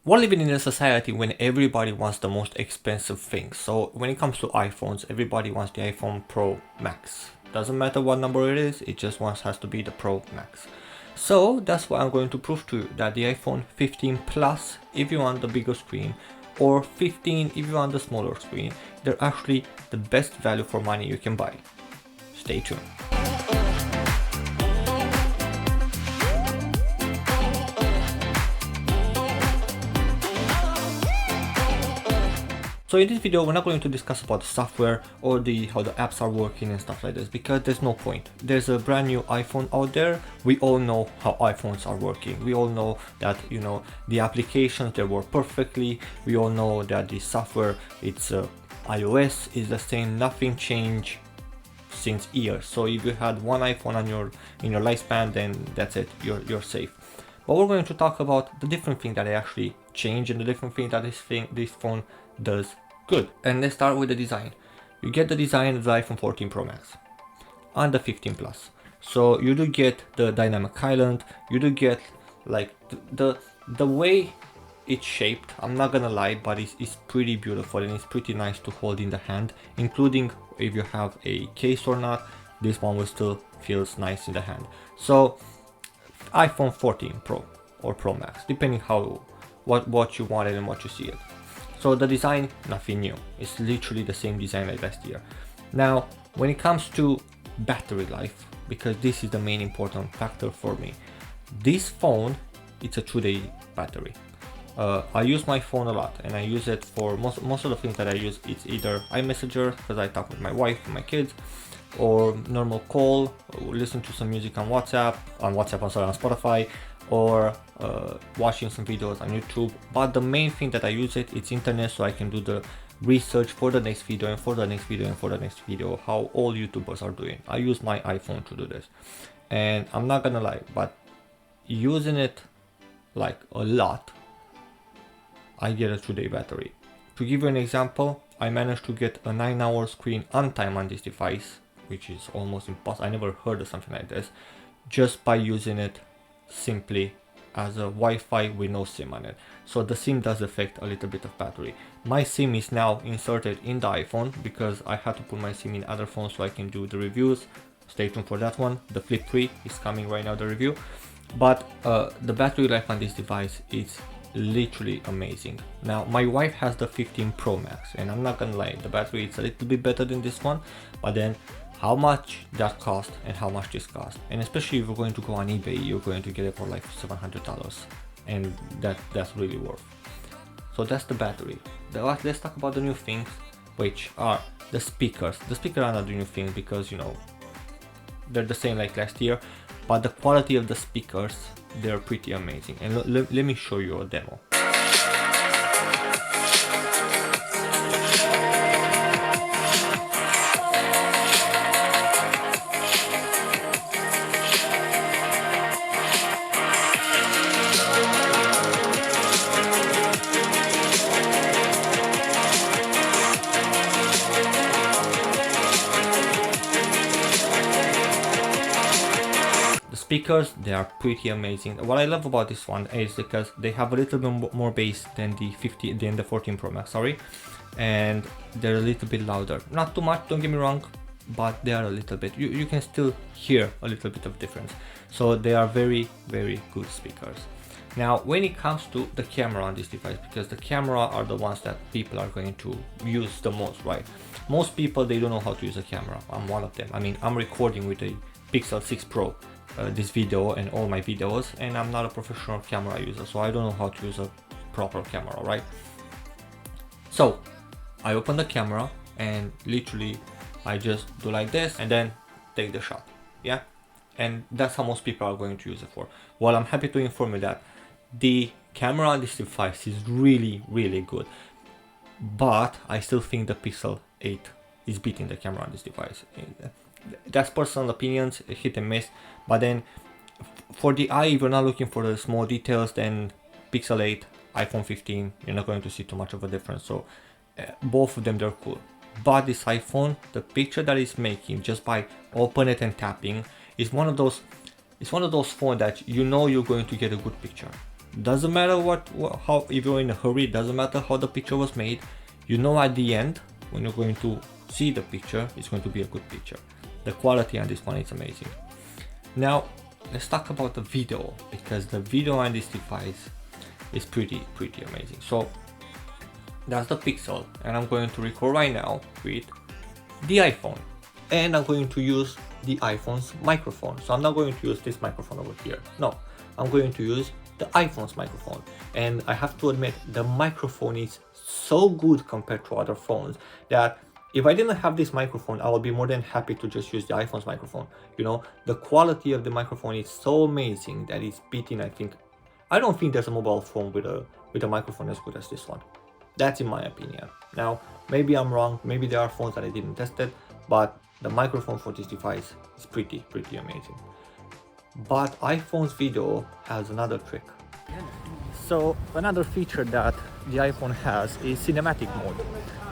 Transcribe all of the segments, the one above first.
we're living in a society when everybody wants the most expensive thing. So when it comes to iPhones, everybody wants the iPhone Pro Max. Doesn't matter what number it is, it just has to be the Pro Max. So that's why I'm going to prove to you that the iPhone 15 Plus, if you want the bigger screen, or 15 if you want the smaller screen, they're actually the best value for money you can buy. Stay tuned. So in this video, we're not going to discuss about the software or how the apps are working and stuff like this, because there's no point. There's a brand new iPhone out there. We all know how iPhones are working. We all know that, the applications, they work perfectly. We all know that the software, it's iOS is the same, nothing changed since years. So if you had one iPhone in your lifespan, then that's it, you're safe. But we're going to talk about the different thing that actually changed and the different thing that this phone does good. And let's start with the design. You get the design of the iPhone 14 Pro Max and the 15 Plus. So you do get the dynamic island, you do get like the way it's shaped. I'm not gonna lie, but it's pretty beautiful and it's pretty nice to hold in the hand, including if you have a case or not, this one will still feels nice in the hand. So iPhone 14 Pro or Pro Max, depending what you wanted and what you see it. So the design, nothing new. It's literally the same design as last year. Now, when it comes to battery life, because this is the main important factor for me, this phone, it's a 2-day battery. I use my phone a lot and I use it for most of the things that I use. It's either iMessenger, because I talk with my wife and my kids, or normal call, or listen to some music on Spotify, or watching some videos on YouTube. But the main thing that I use it's internet, so I can do the research for the next video and for the next video and for the next video, how all YouTubers are doing. I use my iPhone to do this, and I'm not gonna lie, but using it like a lot, I get a 2-day battery. To give you an example, I managed to get a 9-hour screen on time on this device, which is almost impossible. I never heard of something like this, just by using it simply as a Wi-Fi with no SIM on it. So the SIM does affect a little bit of battery. My SIM is now inserted in the iPhone because I had to put my SIM in other phones so I can do the reviews. Stay tuned for that one. The Flip 3 is coming right now, the review. But the battery life on this device is literally amazing. Now my wife has the 15 Pro Max, and I'm not gonna lie, the battery is a little bit better than this one, but then how much that cost and how much this cost, and especially if you're going to go on eBay, you're going to get it for like $700, and that's really worth. So that's the battery. Let's talk about the new things, which are the speakers. The speakers are not the new thing because they're the same like last year, but the quality of the speakers, they're pretty amazing. And let me show you a demo. Speakers, they are pretty amazing. What I love about this one is because they have a little bit more bass than the 14 Pro Max, sorry, and they're a little bit louder. Not too much, don't get me wrong, but they are a little bit. You can still hear a little bit of difference. So they are very, very good speakers. Now, when it comes to the camera on this device, because the camera are the ones that people are going to use the most, right? Most people, they don't know how to use a camera. I'm one of them. I mean, I'm recording with a Pixel 6 Pro. This video and all my videos, and I'm not a professional camera user, so I don't know how to use a proper camera, right? So I open the camera and literally I just do like this and then take the shot, yeah? And that's how most people are going to use it for. Well, I'm happy to inform you that the camera on this device is really, really good, but I still think the Pixel 8 is beating the camera on this device. That's personal opinions, hit and miss, but then for the eye, if you're not looking for the small details, then Pixel 8, iPhone 15, you're not going to see too much of a difference. So both of them, they're cool. But this iPhone, the picture that it's making just by open it and tapping is one of those phones that you're going to get a good picture. Doesn't matter how, if you're in a hurry, doesn't matter how the picture was made, you know at the end, when you're going to see the picture, it's going to be a good picture. The quality on this one is amazing. Now, let's talk about the video, because the video on this device is pretty amazing. So that's the Pixel, and I'm going to record right now with the iPhone, and I'm going to use the iPhone's microphone. So I'm not going to use this microphone over here. No, I'm going to use the iPhone's microphone, and I have to admit the microphone is so good compared to other phones that if I didn't have this microphone, I would be more than happy to just use the iPhone's microphone. You know, the quality of the microphone is so amazing that it's beating, I don't think there's a mobile phone with a microphone as good as this one. That's in my opinion. Now, maybe I'm wrong, maybe there are phones that I didn't test it, but the microphone for this device is pretty amazing. But iPhone's video has another trick. So another feature that the iPhone has is cinematic mode.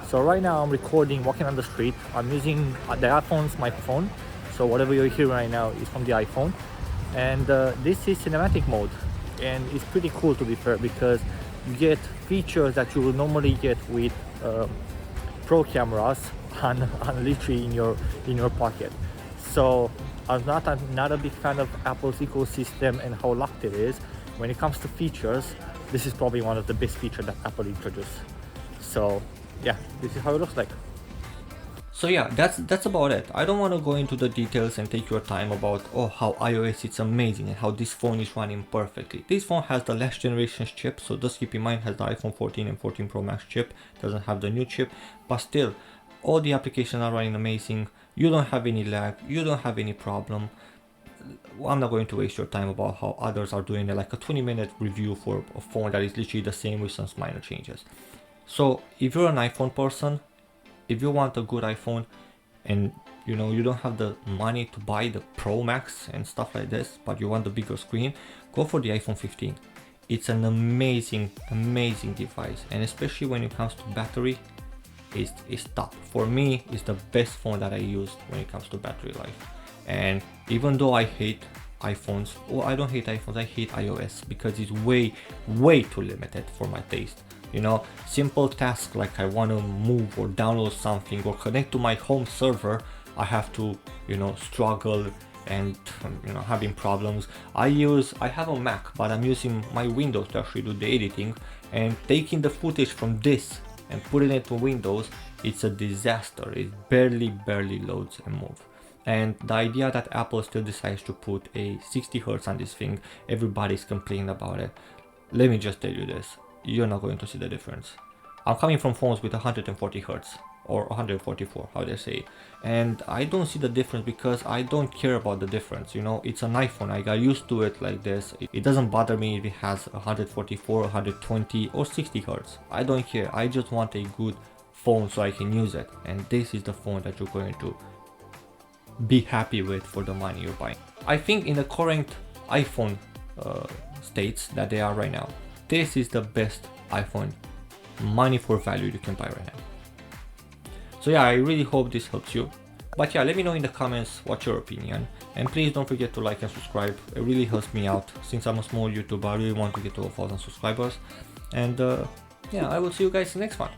So right now I'm recording walking on the street. I'm using the iPhone's microphone. So whatever you're hearing right now is from the iPhone. And this is cinematic mode. And it's pretty cool, to be fair, because you get features that you will normally get with pro cameras on literally in your pocket. So I'm not a big fan of Apple's ecosystem and how locked it is. When it comes to features, this is probably one of the best features that Apple introduced. So yeah, this is how it looks like. So yeah, that's about it. I don't want to go into the details and take your time about how iOS is amazing and how this phone is running perfectly. This phone has the last generation's chip, so just keep in mind, has the iPhone 14 and 14 Pro Max chip, doesn't have the new chip, but still all the applications are running amazing. You don't have any lag, you don't have any problem. I'm not going to waste your time about how others are doing like a 20-minute review for a phone that is literally the same with some minor changes. So if you're an iPhone person, if you want a good iPhone and you don't have the money to buy the Pro Max and stuff like this, but you want the bigger screen, go for the iPhone 15. It's an amazing device, and especially when it comes to battery, it's top. For me, it's the best phone that I used when it comes to battery life. And even though I hate iPhones, I don't hate iPhones, I hate iOS because it's way too limited for my taste. Simple tasks like I want to move or download something or connect to my home server, I have to struggle and having problems. I have a Mac, but I'm using my Windows to actually do the editing, and taking the footage from this and putting it to Windows, it's a disaster. It barely loads and moves. And the idea that Apple still decides to put a 60 Hz on this thing, everybody's complaining about it. Let me just tell you this, you're not going to see the difference. I'm coming from phones with 140 Hz or 144, how they say, and I don't see the difference because I don't care about the difference. It's an iPhone, I got used to it like this. It doesn't bother me if it has 144, 120 or 60 Hz. I don't care, I just want a good phone so I can use it, and this is the phone that you're going to be happy with for the money you're buying. I think in the current iPhone states that they are right now, this is the best iPhone money for value you can buy right now. So yeah, I really hope this helps you. But yeah, let me know in the comments what's your opinion, and please don't forget to like and subscribe. It really helps me out. Since I'm a small YouTuber, I really want to get to 1,000 subscribers. And yeah, I will see you guys in the next one.